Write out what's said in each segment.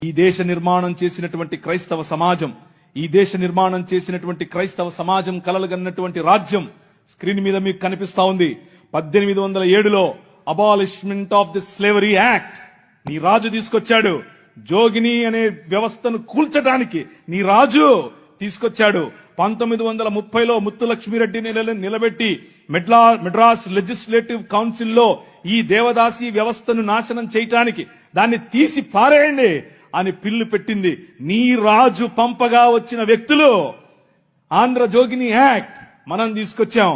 ఈ దేశ నిర్మాణం చేసినటువంటి క్రైస్తవ సమాజం, ఈ దేశ నిర్మాణం చేసినటువంటి క్రైస్తవ సమాజం కలలుగన్నటువంటి రాజ్యం స్క్రీన్ మీద మీకు కనిపిస్తా ఉంది. 1807లో abolishment of the slavery act నీ రాజు తీసుకొచ్చాడు. జోగిని అనే వ్యవస్థను కూల్చడానికి నీ రాజు తీసుకొచ్చాడు. 1930లో ముత్తులక్ష్మిరెడ్డిని నిలబెట్టి మెడ్రాస్ లెజిస్లేటివ్ కౌన్సిల్లో ఈ దేవదాసి వ్యవస్థను నాశనం చేయటానికి, దాన్ని తీసి పారేయండి అని పిల్లు పెట్టింది. నీ రాజు పంపగా వచ్చిన వ్యక్తులు ఆంధ్ర జోగిని యాక్ట్ మనం తీసుకొచ్చాం.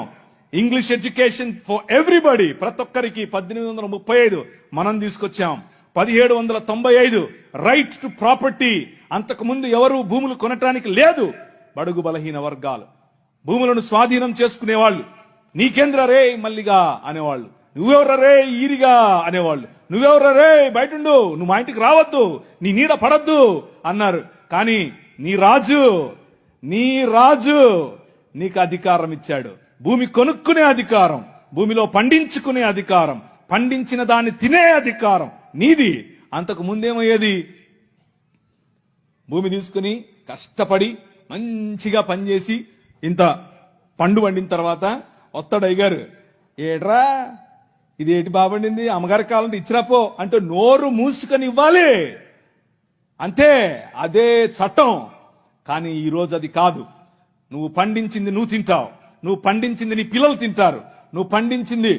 ఇంగ్లీష్ ఎడ్యుకేషన్ ఫర్ ఎవ్రీబడి, ప్రతి ఒక్కరికి 1835 మనం తీసుకొచ్చాం. 1795 రైట్ టు ప్రాపర్టీ, అంతకు ముందు ఎవరు భూములు కొనటానికి లేదు. బడుగు బలహీన వర్గాలు భూములను స్వాధీనం చేసుకునేవాళ్ళు. నీకేంద్ర రే మల్లిగా అనేవాళ్ళు, నువ్వెవర రే ఈరిగా అనేవాళ్ళు, నువ్వెవర రే బయటుండు, నువ్వు మా ఇంటికి రావద్దు, నీ నీడ పడద్దు అన్నారు. కానీ నీ రాజు నీకు అధికారం ఇచ్చాడు. భూమి కొనుక్కునే అధికారం, భూమిలో పండించుకునే అధికారం, పండించిన దాన్ని తినే అధికారం నీది. అంతకు ముందేమయ్యేది, భూమి తీసుకుని కష్టపడి మంచిగా పనిచేసి ఇంత పండు వండిన తర్వాత వస్తాడు అయ్యగారు, ఏట్రా ఇది ఏటి బాబండింది, అమ్మగారి కాలంటే ఇచ్చిరాపో అంటే నోరు మూసుకొని ఇవ్వాలి అంతే. అదే చట్టం. కానీ ఈరోజు అది కాదు. నువ్వు పండించింది నువ్వు తింటావు, నువ్వు పండించింది నీ పిల్లలు తింటారు, నువ్వు పండించింది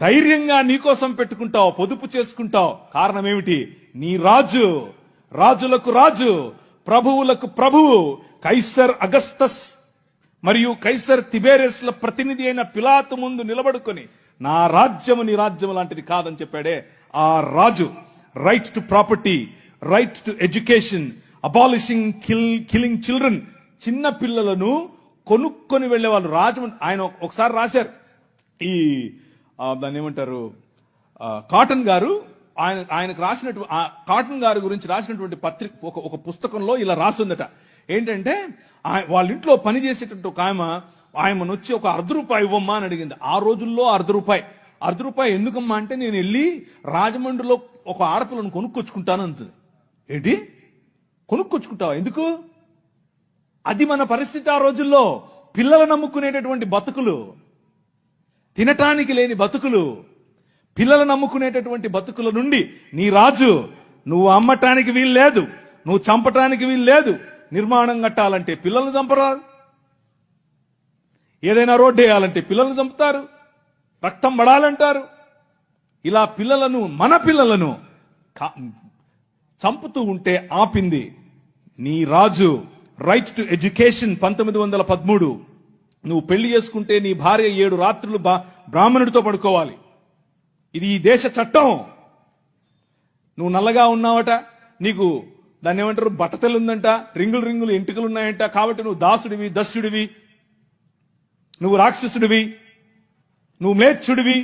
ధైర్యంగా నీకోసం పెట్టుకుంటావు, పొదుపు చేసుకుంటావు. కారణం ఏమిటి? నీ రాజు, రాజులకు రాజు, ప్రభువులకు ప్రభువు, కైసర్ అగస్తస్ మరియు కైసర్ తిబేరియస్ల ప్రతినిధి అయిన పిలాతు ముందు నిలబడుకొని నా రాజ్యము నీ రాజ్యము లాంటిది కాదని చెప్పాడే ఆ రాజు. Right to property, right to education, abolishing killing children. చిన్న పిల్లలను కొనుక్కొని వెళ్లేవాళ్ళు. రాజమండ్రి ఆయన ఒకసారి రాశారు, ఈ దాన్ని ఏమంటారు, కాటన్ గారు ఆయనకు రాసినటువంటి, కాటన్ గారి గురించి రాసినటువంటి పత్రిక ఒక పుస్తకంలో ఇలా రాసిందట. ఏంటంటే వాళ్ళ ఇంట్లో పనిచేసేటువంటి ఒక ఆయమను వచ్చి ఒక ₹1 ఇవ్వమ్మా అని అడిగింది. ఆ రోజుల్లో ₹1 ఎందుకమ్మా అంటే, నేను వెళ్ళి రాజమండ్రిలో ఒక ఆడపిల్లను కొనుక్కొచ్చుకుంటాను అంటుంది. ఏంటి కొనుక్కొచ్చుకుంటావా? ఎందుకు? అది మన పరిస్థితి ఆ రోజుల్లో. పిల్లలు నమ్ముకునేటటువంటి బతుకులు, తినటానికి లేని బతుకులు, పిల్లలు నమ్ముకునేటటువంటి బతుకుల నుండి నీ రాజు, నువ్వు అమ్మటానికి వీలు లేదు, నువ్వు చంపటానికి వీలు లేదు. నిర్మాణం కట్టాలంటే పిల్లల్ని చంపరారు, ఏదైనా రోడ్డు వేయాలంటే పిల్లల్ని చంపుతారు, రక్తం పడాలంటారు. ఇలా పిల్లలను, మన పిల్లలను చంపుతూ ఉంటే ఆపింది నీ రాజు. Right to education 1913. నువ్వు పెళ్లి చేసుకుంటే నీ భార్య 7 రాత్రులు బ్రాహ్మణుడితో పడుకోవాలి. ఇది ఈ దేశ చట్టం. నువ్వు నల్లగా ఉన్నావట, నీకు దాన్ని ఏమంటారు, బట్టతలు ఉందంట, రింగులు ఎంటుకలు ఉన్నాయంట, కాబట్టి నువ్వు దాసుడివి, దస్యుడివి, నువ్వు రాక్షసుడివి, నువ్వు మ్లేచ్ఛుడివి.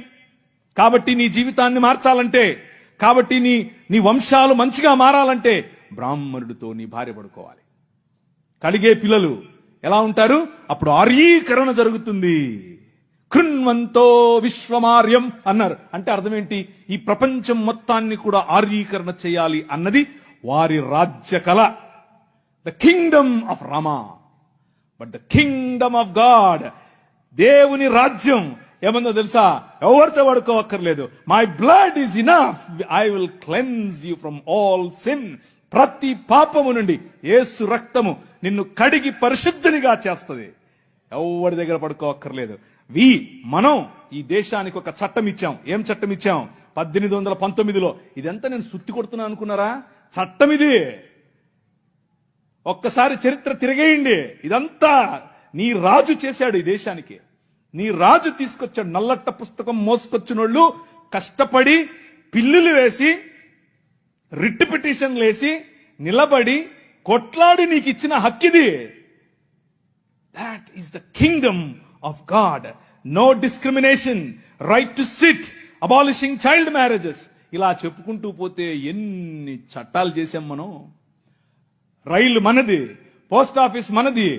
కాబట్టి నీ జీవితాన్ని మార్చాలంటే, కాబట్టి నీ వంశాలు మంచిగా మారాలంటే బ్రాహ్మణుడితో నీ భార్య పడుకోవాలి. కలిగే పిల్లలు ఎలా ఉంటారు? అప్పుడు ఆర్యీకరణ జరుగుతుంది. కృణ్వంతో విశ్వమార్యం అన్నారు. అంటే అర్థం ఏంటి? ఈ ప్రపంచం మొత్తాన్ని కూడా ఆర్యీకరణ చేయాలి అన్నది వారి రాజ్య కళ. The kingdom of Rama, but the kingdom of God, దేవుని రాజ్యం ఏమన్నా తెలుసా? ఎవరితో పడుకోవక్కర్లేదు. My blood is enough, I will cleanse you from all sin. ప్రతి పాపము నుండి యేసు రక్తము నిన్ను కడిగి పరిశుద్ధునిగా చేస్తుంది. ఎవరి దగ్గర పడుకోవక్కర్లేదు. మనం ఈ దేశానికి ఒక చట్టం ఇచ్చాం. ఏం చట్టం ఇచ్చాం? 1819లో. ఇదంతా నేను సుత్తి కొడుతున్నా అనుకున్నారా? చట్టం ఇది. ఒక్కసారి చరిత్ర తిరిగేయండి. ఇదంతా నీ రాజు చేశాడు ఈ దేశానికి. నీ రాజు తీసుకొచ్చాడు. నల్లట్ట పుస్తకం మోసుకొచ్చినోళ్ళు కష్టపడి పిల్లులు వేసి, రిట్ పిటిషన్లు వేసి, నిలబడి కొట్లాడి నీకు ఇచ్చిన హక్కిది. That is the kingdom of God. No discrimination, right to sit, abolishing child marriages. ఇలా చెప్పుకుంటూ పోతే ఎన్ని చట్టాలు చేశాం మనం. రైలు మనది, పోస్ట్ ఆఫీస్ మనది,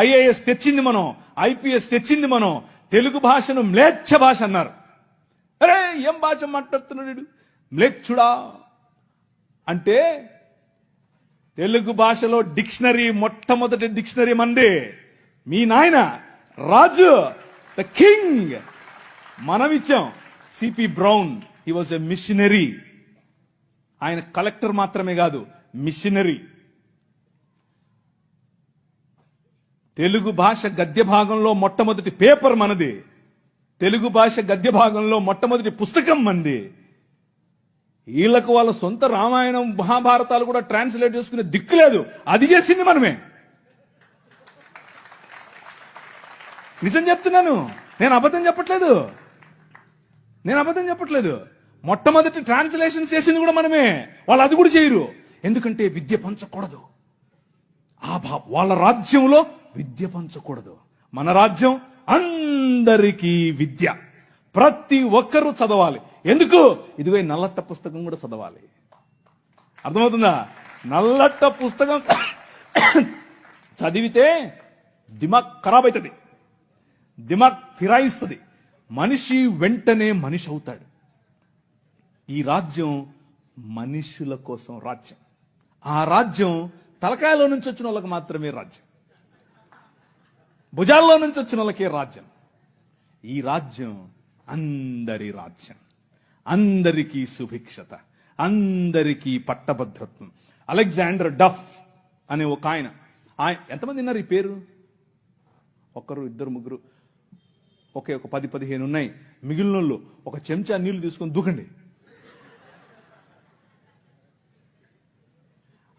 ఐఏఎస్ తెచ్చింది మనం, ఐపీఎస్ తెచ్చింది మనం. తెలుగు భాషను మ్లేచ్ఛ భాష అన్నారు. అరే ఏం భాష మాట్లాడుతున్నాడు మ్లేచ్ఛుడా అంటే తెలుగు భాషలో డిక్షనరీ, మొట్టమొదటి డిక్షనరీ మంది మీ నాయన రాజు, ద కింగ్. మనమిచ్చాం. CP Brown, he was a missionary. ఆయన కలెక్టర్ మాత్రమే కాదు, మిషనరీ. తెలుగు భాష గద్య భాగంలో మొట్టమొదటి పేపర్ మనది. తెలుగు భాష గద్య భాగంలో మొట్టమొదటి పుస్తకం మంది. వీళ్ళకు వాళ్ళ సొంత రామాయణం, మహాభారతాలు కూడా ట్రాన్స్లేట్ చేసుకునే దిక్కు లేదు. అది చేసింది మనమే. నిజం చెప్తున్నాను, నేను అబద్ధం చెప్పట్లేదు. మొట్టమొదటి ట్రాన్స్లేషన్ చేసింది కూడా మనమే. వాళ్ళు అది కూడా చేయరు. ఎందుకంటే విద్య పంచకూడదు. వాళ్ళ రాజ్యంలో విద్య పంచకూడదు. మన రాజ్యం అందరికీ విద్య. ప్రతి ఒక్కరూ చదవాలి. ఎందుకు? ఇదిగో నల్లట్ట పుస్తకం కూడా చదవాలి. అర్థమవుతుందా? నల్లట్ట పుస్తకం చదివితే దిమాగ్ ఖరాబ్ అవుతుంది, దిమాగ్ ఫిరాయిస్తుంది. మనిషి వెంటనే మనిషి అవుతాడు. ఈ రాజ్యం మనుషుల కోసం రాజ్యం. ఆ రాజ్యం తలకాయలో నుంచి వచ్చిన వాళ్ళకి మాత్రమే రాజ్యం, భుజాల్లో నుంచి వచ్చిన వాళ్ళకే రాజ్యం. ఈ రాజ్యం అందరి రాజ్యం, అందరికీ సుభిక్షత, అందరికీ పట్టభద్రత్వం. అలెగ్జాండర్ డఫ్ అనే ఒక ఆయన ఎంతమంది విన్నారు ఈ పేరు? ఒకరు, ఇద్దరు, ముగ్గురు, ఒకే ఒక 10-15 ఉన్నాయి. మిగిలిన వాళ్ళు ఒక చెంచా నీళ్లు తీసుకొని దూకండి.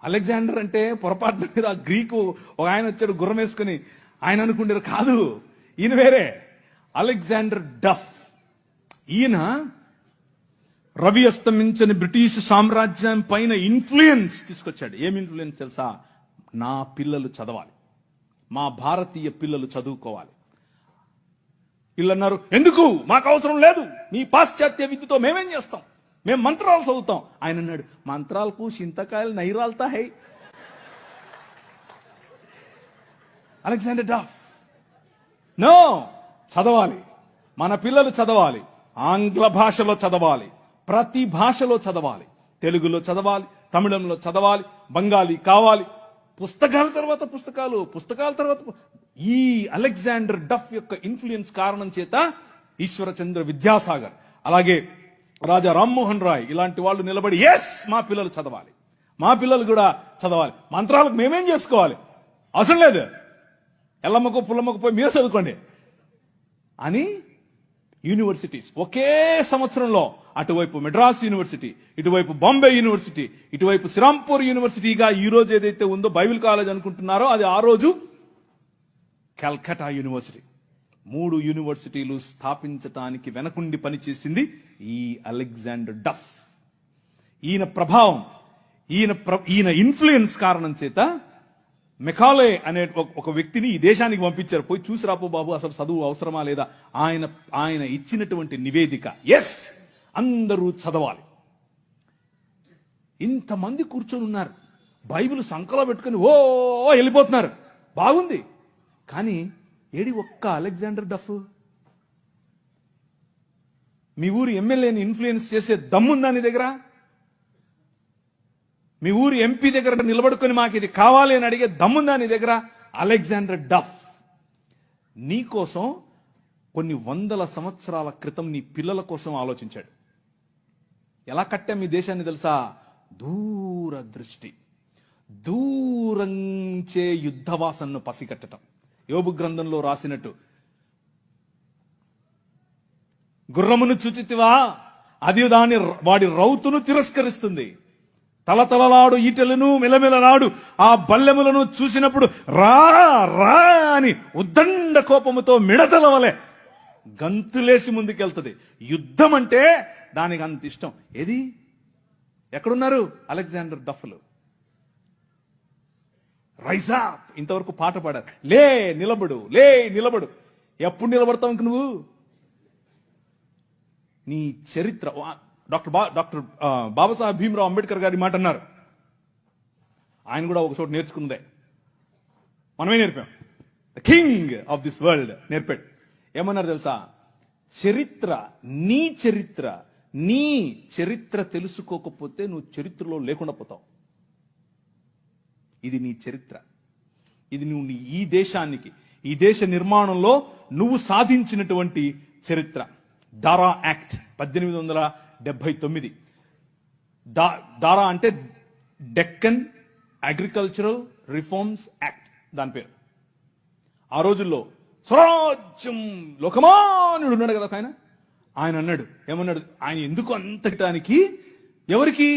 అలెగ్జాండర్ అంటే పొరపాటున మీద గ్రీకు ఒక ఆయన వచ్చాడు గుర్రం వేసుకుని, ఆయన అనుకుంటారు కాదు, ఈయన వేరే. అలెగ్జాండర్ డఫ్. ఈయన రవి అస్తమించని బ్రిటిష్ సామ్రాజ్యం పైన ఇన్ఫ్లుయెన్స్ తీసుకొచ్చాడు. ఏం ఇన్ఫ్లుయెన్స్ తెలుసా? నా పిల్లలు చదవాలి, మా భారతీయ పిల్లలు చదువుకోవాలి. వీళ్ళు అన్నారు, ఎందుకు, మాకు అవసరం లేదు, మీ పాశ్చాత్య విద్యతో మేమేం చేస్తాం, మేము మంత్రాలు చదువుతాం. ఆయన అన్నాడు, మంత్రాలకు చింతకాయలు నైరాల్తా హై. అలెగ్జాండర్ డఫ్ నో, చదవాలి, మన పిల్లలు చదవాలి, ఆంగ్ల భాషలో చదవాలి, ప్రతి భాషలో చదవాలి, తెలుగులో చదవాలి, తమిళంలో చదవాలి, బెంగాలీ కావాలి, పుస్తకాల తర్వాత పుస్తకాలు, పుస్తకాల తర్వాత. ఈ అలెగ్జాండర్ డఫ్ యొక్క ఇన్ఫ్లుయెన్స్ కారణం చేత ఈశ్వరచంద్ర విద్యాసాగర్, అలాగే రాజా రామ్మోహన్ రాయ్ ఇలాంటి వాళ్ళు నిలబడి, ఎస్ మా పిల్లలు చదవాలి, మా పిల్లలు కూడా చదవాలి, మంత్రాలకు మేమేం చేసుకోవాలి, అవసరం లేదు, ఎల్లమ్మకు పుల్లమ్మకు పోయి మీరు చదువుకోండి అని యూనివర్సిటీస్ ఒకే సంవత్సరంలో అటువైపు మెడ్రాస్ యూనివర్సిటీ, ఇటువైపు బాంబే యూనివర్సిటీ, ఇటువైపు శ్రీరాంపూర్ యూనివర్సిటీగా ఈ రోజు ఏదైతే ఉందో బైబిల్ కాలేజ్ అనుకుంటున్నారో అది ఆ రోజు కల్కటా యూనివర్సిటీ. 3 యూనివర్సిటీలు స్థాపించటానికి వెనకుండి పనిచేసింది ఈ అలెగ్జాండర్ డఫ్. ఈయన ప్రభావం, ఈయన ఇన్ఫ్లుయెన్స్ కారణం చేత మెకాలే అనే ఒక వ్యక్తిని ఈ దేశానికి పంపించారు. పోయి చూసి రాపో బాబు, అసలు చదువు అవసరమా లేదా. ఆయన ఇచ్చినటువంటి నివేదిక, ఎస్ అందరూ చదవాలి. ఇంతమంది కూర్చొని ఉన్నారు, బైబిల్ సంకలో పెట్టుకుని ఓ వెళ్ళిపోతున్నారు, బాగుంది. కానీ ఏడి ఒక్క అలెగ్జాండర్ డఫ్? మీ ఊరి ఎమ్మెల్యేని ఇన్ఫ్లుయెన్స్ చేసే దమ్ముందా నీ దగ్గర? మీ ఊరి ఎంపీ దగ్గర నిలబడుకొని మాకు ఇది కావాలి అని అడిగే దమ్ముందా నీ దగ్గర? అలెగ్జాండర్ డఫ్ నీ కోసం కొన్ని 100 సంవత్సరాల క్రితం నీ పిల్లల కోసం ఆలోచించాడు. ఎలా కట్టాం మీ దేశాన్ని తెలుసా? దూరదృష్టి, దూరంచే యుద్ధవాసనను పసిగట్టడం. యోబు గ్రంథంలో రాసినట్టు, గుర్రమును చూచితివా, అది వాడి రౌతును తిరస్కరిస్తుంది, తలతలలాడు ఈటెలను మెలమెలలాడు ఆ బల్లెములను చూసినప్పుడు రా రా అని ఉద్దండ కోపముతో మిడతల వలె గంతులేసి ముందుకెళ్తుంది. యుద్ధం అంటే దానికి అంత ఇష్టం. ఏది ఎక్కడున్నారు అలెగ్జాండర్ డఫ్లు? రైజా ఇంతవరకు పాట పాడారు, లే నిలబడు, లే నిలబడు. ఎప్పుడు నిలబడతావు ఇంక నువ్వు? నీ చరిత్ర. డాక్టర్ బాబాసాహెబ్ భీమ్రావ్ అంబేద్కర్ గారి మాట అన్నారు. ఆయన కూడా ఒక చోట నేర్చుకుందే, మనమే నేర్పాం. The king of this world నేర్పాడు. ఏమన్నారు తెలుసా? చరిత్ర, నీ చరిత్ర తెలుసుకోకపోతే నువ్వు చరిత్రలో లేకుండా పోతావు. ఇది నీ చరిత్ర. ఇది నువ్వు ఈ దేశానికి, ఈ దేశ నిర్మాణంలో నువ్వు సాధించినటువంటి చరిత్ర. దారా యాక్ట్ 1879. దారా అంటే డెక్కన్ అగ్రికల్చరల్ రిఫార్మ్స్ యాక్ట్ దాని పేరు. ఆ రోజుల్లో స్వరాజ్యం లోకమానుడు ఉన్నాడు కదా ఆయన అన్నాడు, ఏమన్నాడు, ఆయన ఎందుకు అంతటానికి, ఎవరికి?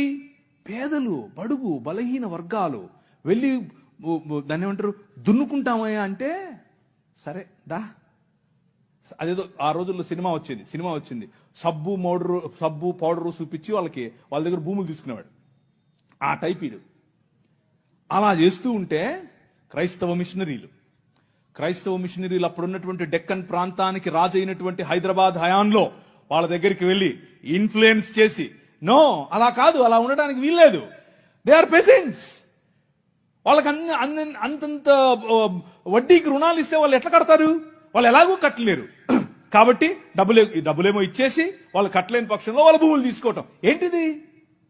పేదలు, బడుగు, బలహీన వర్గాలు వెళ్ళి దాన్ని ఏమంటారు, దున్నుకుంటామయ్యా అంటే, సరే దా. అదేదో ఆ రోజుల్లో సినిమా వచ్చింది, సబ్బు పౌడరు చూపించి వాళ్ళ దగ్గర భూములు తీసుకునేవాడు. ఆ టైప్ ఇడు. అలా చేస్తూ ఉంటే క్రైస్తవ మిషనరీలు అప్పుడున్నటువంటి డెక్కన్ ప్రాంతానికి రాజు అయినటువంటి హైదరాబాద్ హయాంలో వాళ్ళ దగ్గరికి వెళ్ళి ఇన్ఫ్లుయెన్స్ చేసి, నో అలా కాదు, అలా ఉండడానికి వీల్లేదు, దే ఆర్ పెసెంట్స్, వాళ్ళకి అంతంత వడ్డీకి రుణాలు ఇస్తే వాళ్ళు ఎట్లా కడతారు, వాళ్ళు ఎలాగూ కట్టలేరు. కాబట్టి డబ్బులేమో ఇచ్చేసి వాళ్ళు కట్టలేని పక్షంలో వాళ్ళ భూములు తీసుకోవటం ఏంటిది?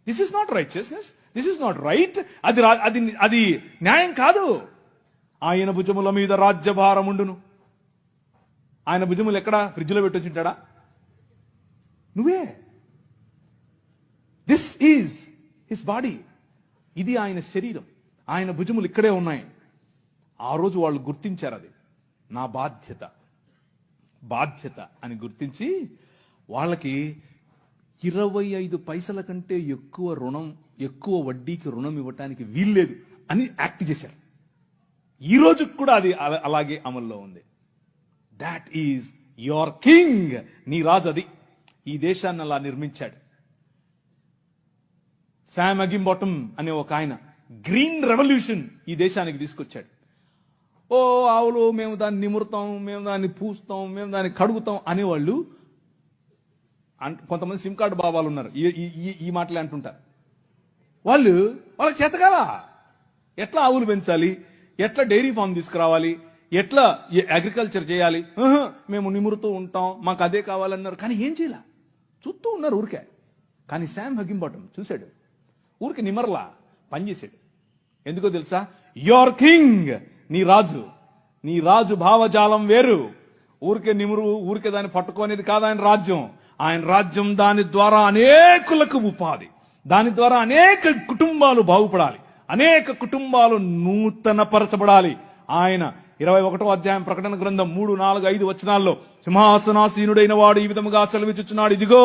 This is not righteousness, this is not right. అది న్యాయం కాదు. ఆయన భుజముల మీద రాజ్యభారముండును. ఆయన భుజములు ఎక్కడ? ఫ్రిడ్జ్లో పెట్టొచ్చుంటాడా? నువ్వే. This is his body. ఇది ఆయన శరీరం, ఆయన భుజములు ఇక్కడే ఉన్నాయి. ఆ రోజు వాళ్ళు గుర్తించారు, అది నా బాధ్యత అని గుర్తించి వాళ్ళకి 25 పైసల కంటే ఎక్కువ వడ్డీకి రుణం ఇవ్వటానికి వీల్లేదు అని యాక్ట్ చేశారు. ఈ రోజు కూడా అది అలాగే అమల్లో ఉంది. That is your king. నీ రాజు అది. ఈ దేశాన్ని అలా నిర్మించాడు. శామ్ అగింబాటమ్ అనే ఒక ఆయన గ్రీన్ రెవల్యూషన్ ఈ దేశానికి తీసుకొచ్చాడు. ఓ ఆవులు, మేము దాన్ని నిమురుతాం, మేము దాన్ని పూస్తాం, మేము దాన్ని కడుగుతాం అనేవాళ్ళు. కొంతమంది సిమ్ కార్డు బాబాలు ఉన్నారు, ఈ మాటలే అంటుంటారు. వాళ్ళకి చేతకాల ఎట్లా ఆవులు పెంచాలి, ఎట్లా డైరీ ఫామ్ తీసుకురావాలి, ఎట్లా అగ్రికల్చర్ చేయాలి, మేము నిమురుతూ ఉంటాం, మాకు అదే కావాలన్నారు. కానీ ఏం చేయాల, చూస్తూ ఉన్నారు ఊరికే. కానీ శామ్ అగింబాటమ్ చూశాడు, ఊరికి నిమర్లా పనిచేశాడు. ఎందుకో తెలుసా? యువర్ కింగ్, నీ రాజు భావజాలం వేరు. ఊరికే దాన్ని పట్టుకోనేది కాదు ఆయన రాజ్యం. ఆయన రాజ్యం దాని ద్వారా అనేకులకు ఉపాధి, దాని ద్వారా అనేక కుటుంబాలు బాగుపడాలి, అనేక కుటుంబాలు నూతనపరచబడాలి. ఆయన 21వ అధ్యాయం ప్రకటన గ్రంథం 3, 4, 5 వచనాల్లో సింహాసనాసీనుడైన వాడు ఈ విధముగా సెలవిచ్చుచున్నాడు, ఇదిగో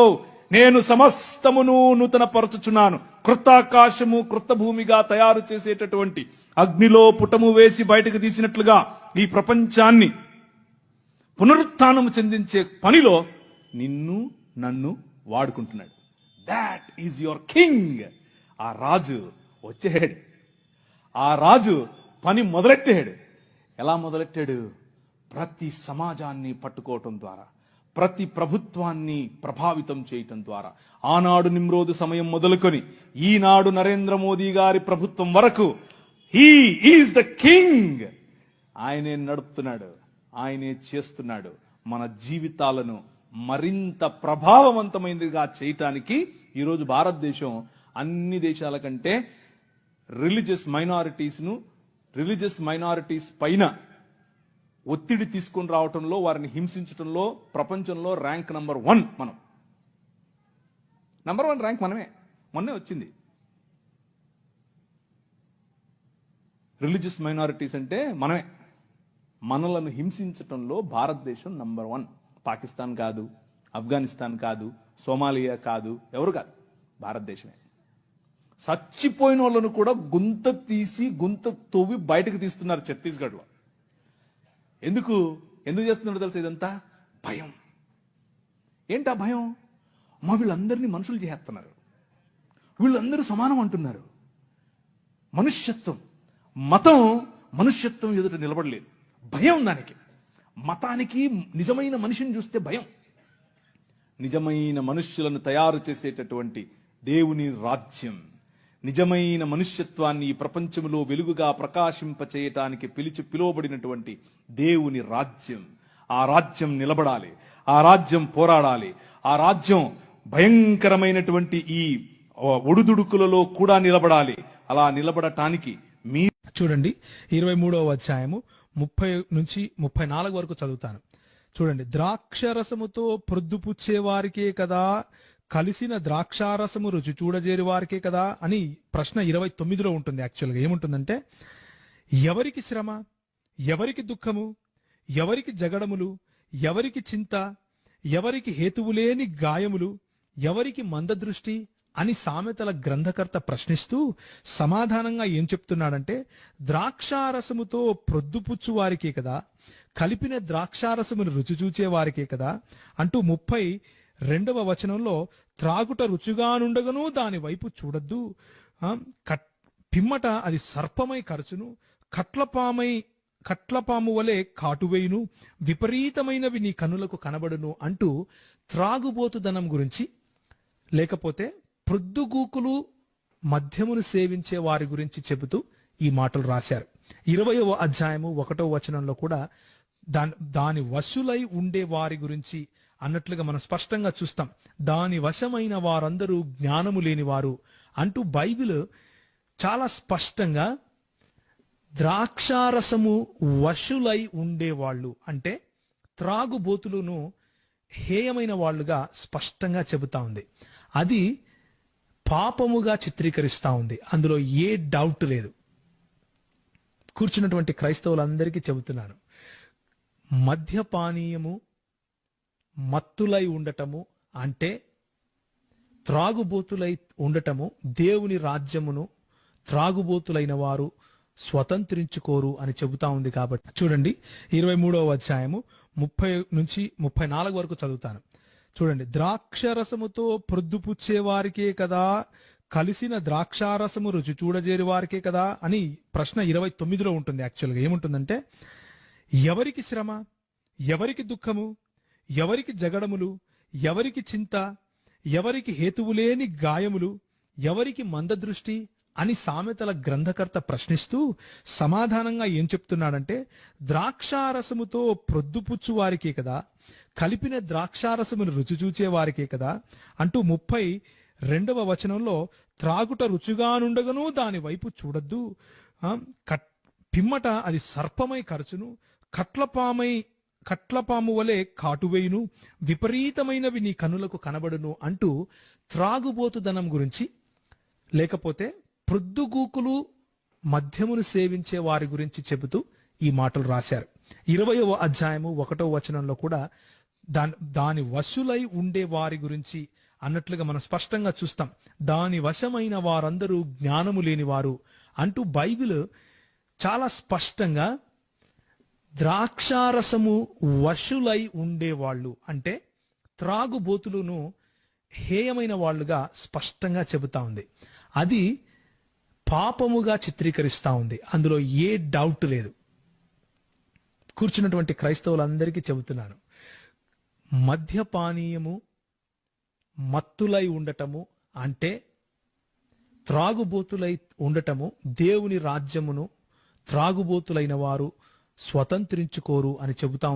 నేను సమస్తమును నూతనపరచుచున్నాను. క్రొత్త ఆకాశము క్రొత్త భూమిగా తయారు చేసేటటువంటి, అగ్నిలో పుటము వేసి బయటకు తీసినట్లుగా ఈ ప్రపంచాన్ని పునరుత్థానము చెందించే పనిలో నిన్ను నన్ను వాడుకుంటున్నాడు. That is your king. ఆ రాజు వచ్చేడు, ఆ రాజు పని మొదలెట్టాడు. ఎలా మొదలెట్టాడు? ప్రతి సమాజాన్ని పట్టుకోవటం ద్వారా, ప్రతి ప్రభుత్వాన్ని ప్రభావితం చేయటం ద్వారా. ఆనాడు నిమ్రోదు సమయం మొదలుకొని ఈనాడు నరేంద్ర మోదీ గారి ప్రభుత్వం వరకు హీ ఈజ్ ద కింగ్. ఆయనే నడుపుతున్నాడు, ఆయనే చేస్తున్నాడు. మన జీవితాలను మరింత ప్రభావవంతమైనదిగా చేయటానికి ఈరోజు భారతదేశం అన్ని దేశాల కంటే రిలీజియస్ మైనారిటీస్ పైన ఒత్తిడి తీసుకొని రావటంలో, వారిని హింసించడంలో ప్రపంచంలో ర్యాంక్ నంబర్ 1 మనం. నంబర్ 1 ర్యాంక్ మనమే. మొన్నే వచ్చింది. రిలీజియస్ మైనారిటీస్ అంటే మనమే. మనలను హింసించటంలో భారతదేశం నంబర్ 1. పాకిస్తాన్ కాదు, ఆఫ్ఘనిస్తాన్ కాదు, సోమాలియా కాదు, ఎవరు కాదు, భారతదేశమే. చచ్చిపోయిన వాళ్ళను కూడా గుంత తవ్వి బయటకు తీస్తున్నారు ఛత్తీస్గఢ్లో. ఎందుకు చేస్తున్నారో తెలుసా? ఇదంతా భయం. ఏంటా భయం? వీళ్ళందరినీ మనుషులు చేస్తున్నారు, వీళ్ళందరూ సమానం అంటున్నారు. మనుష్యత్వం, మతం మనుష్యత్వం ఎదుట నిలబడలేదు. భయం దానికి. మతానికి నిజమైన మనిషిని చూస్తే భయం. నిజమైన మనుష్యులను తయారు చేసేటటువంటి దేవుని రాజ్యం, నిజమైన మనుష్యత్వాన్ని ఈ ప్రపంచంలో వెలుగుగా ప్రకాశింపచేయటానికి పిలువబడినటువంటి దేవుని రాజ్యం. ఆ రాజ్యం నిలబడాలి, ఆ రాజ్యం పోరాడాలి, ఆ రాజ్యం భయంకరమైనటువంటి ఈ ఒడుదుడుకులలో కూడా నిలబడాలి. అలా నిలబడటానికి చూడండి 23వ అధ్యాయము 30 నుంచి 34 వరకు చదువుతాను. చూడండి, ద్రాక్షరసముతో ప్రొద్దుపుచ్చే వారికే కదా, కలిసిన ద్రాక్షారసము రుచి చూడజేరి వారికే కదా అని ప్రశ్న 29లో ఉంటుంది. యాక్చువల్గా ఏముంటుందంటే, ఎవరికి శ్రమ, ఎవరికి దుఃఖము, ఎవరికి జగడములు, ఎవరికి చింత, ఎవరికి హేతువులేని గాయములు, ఎవరికి మందదృష్టి అని సామెతల గ్రంథకర్త ప్రశ్నిస్తూ సమాధానంగా ఏం చెప్తున్నాడంటే, ద్రాక్షారసముతో ప్రొద్దుపుచ్చు వారికే కదా, కలిపిన ద్రాక్షారసమును రుచి చూచే వారికే కదా అంటూ 32వ వచనంలో, త్రాగుట రుచిగానుండగను దాని వైపు చూడొద్దు, పిమ్మట అది సర్పమై కరచును, కట్లపాము వలె కాటువేయును, విపరీతమైనవి నీ కనులకు కనబడును అంటూ త్రాగుబోతుదనం గురించి, లేకపోతే ప్రొద్దుగూకులు మద్యమును సేవించే వారి గురించి చెబుతూ ఈ మాటలు రాశారు. 20వ అధ్యాయము 1వ వచనంలో కూడా దాని వశులై ఉండే వారి గురించి అన్నట్లుగా మనం స్పష్టంగా చూస్తాం. దాని వశమైన వారందరూ జ్ఞానము లేని వారు అంటూ బైబిల్ చాలా స్పష్టంగా ద్రాక్షారసము వశులై ఉండేవాళ్ళు అంటే త్రాగుబోతులను హేయమైన వాళ్ళుగా స్పష్టంగా చెబుతా ఉంది. అది పాపముగా చిత్రీకరిస్తా ఉంది, అందులో ఏ డౌట్ లేదు. కూర్చున్నటువంటి క్రైస్తవులందరికీ చెబుతున్నాను, మద్యపానీయము మత్తులై ఉండటము అంటే త్రాగుబోతులై ఉండటము, దేవుని రాజ్యమును త్రాగుబోతులైన వారు స్వతంత్రించుకోరు అని చెబుతా ఉంది. కాబట్టి చూడండి 23వ అధ్యాయము 30 నుంచి 34 వరకు చదువుతాను. చూడండి, ద్రాక్షరసముతో ప్రొద్దుపుచ్చే వారికే కదా, కలిసిన ద్రాక్షారసము రుచి చూడజేరి వారికే కదా అని ప్రశ్న 29లో ఉంటుంది. యాక్చువల్గా ఏముంటుందంటే, ఎవరికి శ్రమ, ఎవరికి దుఃఖము, ఎవరికి జగడములు, ఎవరికి చింత, ఎవరికి హేతువులేని గాయములు, ఎవరికి మందదృష్టి అని సామెతల గ్రంథకర్త ప్రశ్నిస్తూ సమాధానంగా ఏం చెప్తున్నాడంటే, ద్రాక్షారసముతో ప్రొద్దుపుచ్చు వారికే కదా, కలిపిన ద్రాక్షారసమును రుచి చూచే వారికే కదా అంటూ 32వ వచనంలో, త్రాగుట రుచిగానుండగను దాని వైపు చూడొద్దు, పిమ్మట అది సర్పమై కరచును, కట్లపాము వలె కాటువేయును, విపరీతమైనవి నీ కనులకు కనబడును అంటూ త్రాగుబోతుదనం గురించి, లేకపోతే ప్రొద్దుగూకులు మద్యమును సేవించే వారి గురించి చెబుతూ ఈ మాటలు రాశారు. 20వ అధ్యాయము 1వ వచనంలో కూడా దాని వశులై ఉండే వారి గురించి అన్నట్లుగా మనం స్పష్టంగా చూస్తాం. దాని వశమైన వారందరూ జ్ఞానము లేని వారు అంటూ బైబిల్ చాలా స్పష్టంగా ద్రాక్షారసము వశులై ఉండేవాళ్ళు అంటే త్రాగుబోతులను హేయమైన వాళ్ళుగా స్పష్టంగా చెబుతా ఉంది. అది పాపముగా చిత్రీకరిస్తా ఉంది, అందులో ఏ డౌట్ లేదు. కూర్చున్నటువంటి క్రైస్తవులందరికీ చెబుతున్నాను, మద్యపానీయము మత్తులై ఉండటము అంటే త్రాగుబోతులై ఉండటము, దేవుని రాజ్యమును త్రాగుబోతులైన వారు స్వతంత్రించుకోరు అని చెబుతా